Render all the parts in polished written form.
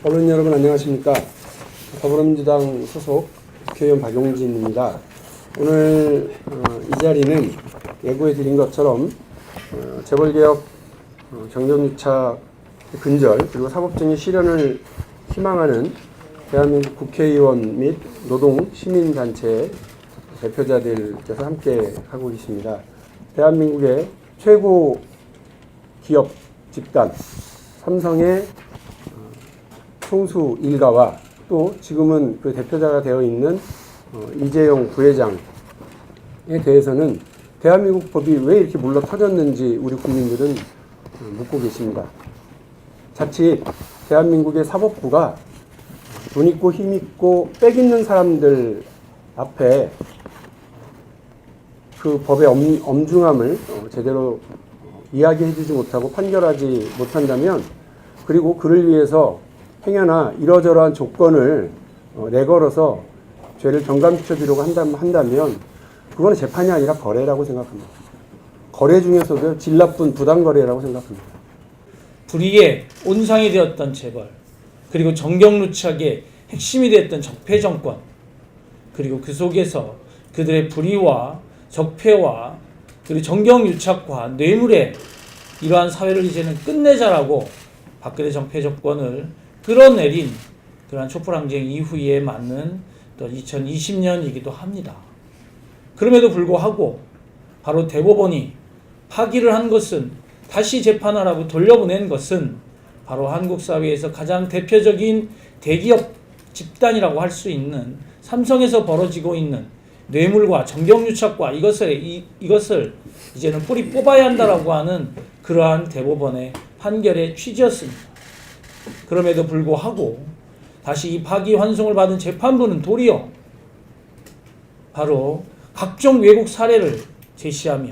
언론 여러분 안녕하십니까. 더불어민주당 소속 국회의원 박용진입니다. 오늘 이 자리는 예고해 드린 것처럼 재벌개혁 정경유착 근절 그리고 사법정의 실현을 희망하는 대한민국 국회의원 및 노동 시민단체 대표자들께서 함께 하고 계십니다. 대한민국의 최고 기업 집단 삼성의 총수 일가와 또 지금은 그 대표자가 되어 있는 이재용 부회장에 대해서는 대한민국 법이 왜 이렇게 물러 터졌는지 우리 국민들은 묻고 계십니다. 자칫 대한민국의 사법부가 돈 있고 힘 있고 빽 있는 사람들 앞에 그 법의 엄중함을 제대로 이야기해주지 못하고 판결하지 못한다면, 그리고 그를 위해서 행여나 이러저러한 조건을 내걸어서 죄를 경감시켜주려고 한다면 그거는 재판이 아니라 거래라고 생각합니다. 거래 중에서도 질 나쁜 부당거래라고 생각합니다. 불의의 온상이 되었던 재벌, 그리고 정경유착의 핵심이 되었던 적폐 정권, 그리고 그 속에서 그들의 불의와 적폐와 그리고 정경유착과 뇌물의 이러한 사회를 이제는 끝내자라고 박근혜 적폐 정권을 끌어내린 그러한 촛불항쟁 이후에 맞는 또 2020년이기도 합니다. 그럼에도 불구하고 바로 대법원이 파기를 한 것은, 다시 재판하라고 돌려보낸 것은 바로 한국 사회에서 가장 대표적인 대기업 집단이라고 할 수 있는 삼성에서 벌어지고 있는 뇌물과 정경유착과 이것을 이제는 뿌리 뽑아야 한다라고 하는 그러한 대법원의 판결의 취지였습니다. 그럼에도 불구하고 다시 이 파기환송을 받은 재판부는 도리어 바로 각종 외국 사례를 제시하며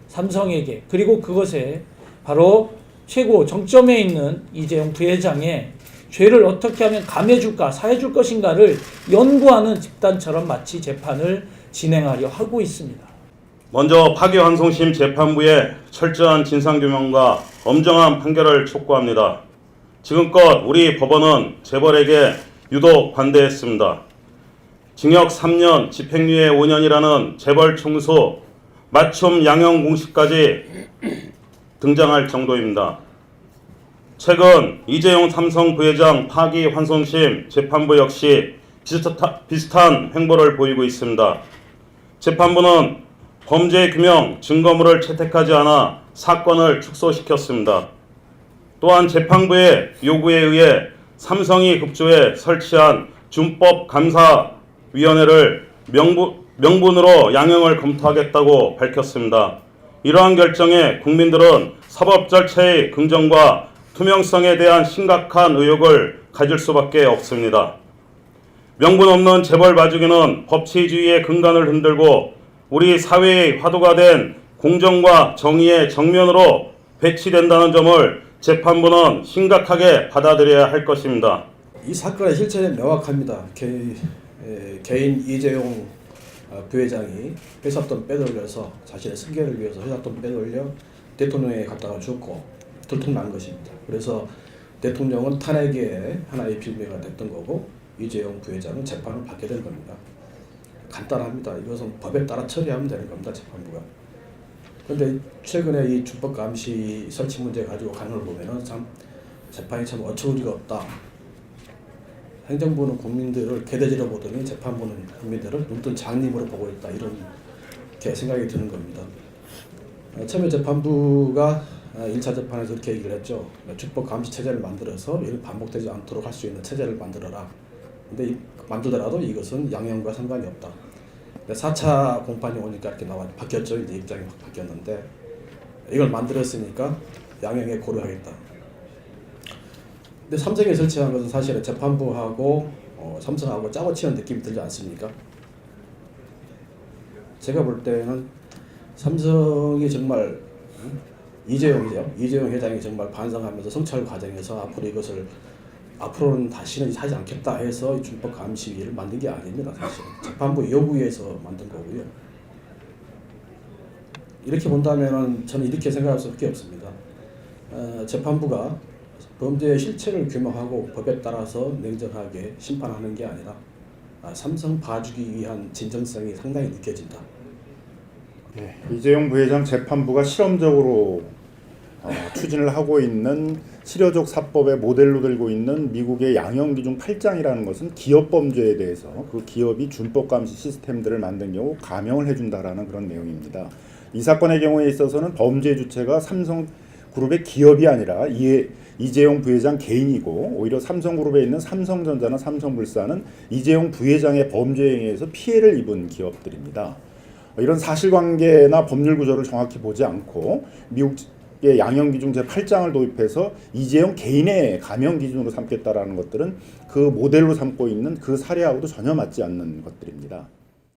삼성에게, 그리고 그것에 바로 최고 정점에 있는 이재용 부회장의 죄를 어떻게 하면 감해줄까, 사해줄 것인가를 연구하는 집단처럼 마치 재판을 진행하려 하고 있습니다. 먼저 파기환송심 재판부의 철저한 진상규명과 엄정한 판결을 촉구합니다. 지금껏 우리 법원은 재벌에게 유독 관대했습니다. 징역 3년, 집행유예 5년이라는 재벌 총수 맞춤 양형 공식까지 등장할 정도입니다. 최근 이재용 삼성 부회장 파기환송심 재판부 역시 비슷한 행보를 보이고 있습니다. 재판부는 범죄 규명 증거물을 채택하지 않아 사건을 축소시켰습니다. 또한 재판부의 요구에 의해 삼성이 급조해 설치한 준법감사위원회를 명분으로 양형을 검토하겠다고 밝혔습니다. 이러한 결정에 국민들은 사법 절차의 긍정과 투명성에 대한 심각한 의혹을 가질 수밖에 없습니다. 명분 없는 재벌 봐주기는 법치주의의 근간을 흔들고 우리 사회의 화두가 된 공정과 정의의 정면으로 배치된다는 점을 재판부는 심각하게 받아들여야 할 것입니다. 이 사건의 실체는 명확합니다. 개인 이재용 부회장이 회사돈 빼돌려서 자신의 승계를 위해서 회사돈 빼돌려 대통령에게 갖다가 줬고 들통난 것입니다. 그래서 대통령은 탄핵의 하나의 빌미가 됐던 거고 이재용 부회장은 재판을 받게 된 겁니다. 간단합니다. 이것은 법에 따라 처리하면 되는 겁니다. 재판부가. 그런데 최근에 이 준법감시 설치 문제 가지고 가는 걸 보면은 참 재판이 참 어처구니가 없다. 행정부는 국민들을 개돼지로 보더니 재판부는 국민들을 눈뜬 장님으로 보고 있다. 이런 생각이 드는 겁니다. 처음에 재판부가 1차 재판에서 이렇게 얘기를 했죠. 준법감시 체제를 만들어서 이를 반복되지 않도록 할 수 있는 체제를 만들어라. 근데 만들더라도 이것은 양형과 상관이 없다. 4차 공판이 오니까 이렇게 바뀌었죠. 이제 입장이 확 바뀌었는데, 이걸 만들었으니까 양형에 고려하겠다. 근데 삼성에 설치한 것은 사실은 재판부하고 삼성하고 짜고 치는 느낌이 들지 않습니까? 제가 볼 때는 삼성이 정말 이재용 회장이 정말 반성하면서 성찰 과정에서 앞으로는 다시는 하지 않겠다 해서 이 준법감시위를 만든 게 아닙니다. 사실 재판부 요구에서 만든 거고요. 이렇게 본다면 저는 이렇게 생각할 수밖에 없습니다. 재판부가 범죄의 실체를 규명하고 법에 따라서 냉정하게 심판하는 게 아니라 삼성 봐주기 위한 진정성이 상당히 느껴진다. 네, 이재용 부회장 재판부가 실험적으로 추진을 하고 있는 실효적 사법의 모델로 들고 있는 미국의 양형기준 8장이라는 것은 기업 범죄에 대해서 그 기업이 준법 감시 시스템들을 만든 경우 감형을 해준다라는 그런 내용입니다. 이 사건의 경우에 있어서는 범죄 주체가 삼성그룹의 기업이 아니라 이재용 부회장 개인이고, 오히려 삼성그룹에 있는 삼성전자나 삼성물산은 이재용 부회장의 범죄 행위에서 피해를 입은 기업들입니다. 이런 사실관계나 법률 구조를 정확히 보지 않고 미국의 양형기준 제8장을 도입해서 이재용 개인의 감형 기준으로 삼겠다라는 것들은 그 모델로 삼고 있는 그 사례하고도 전혀 맞지 않는 것들입니다.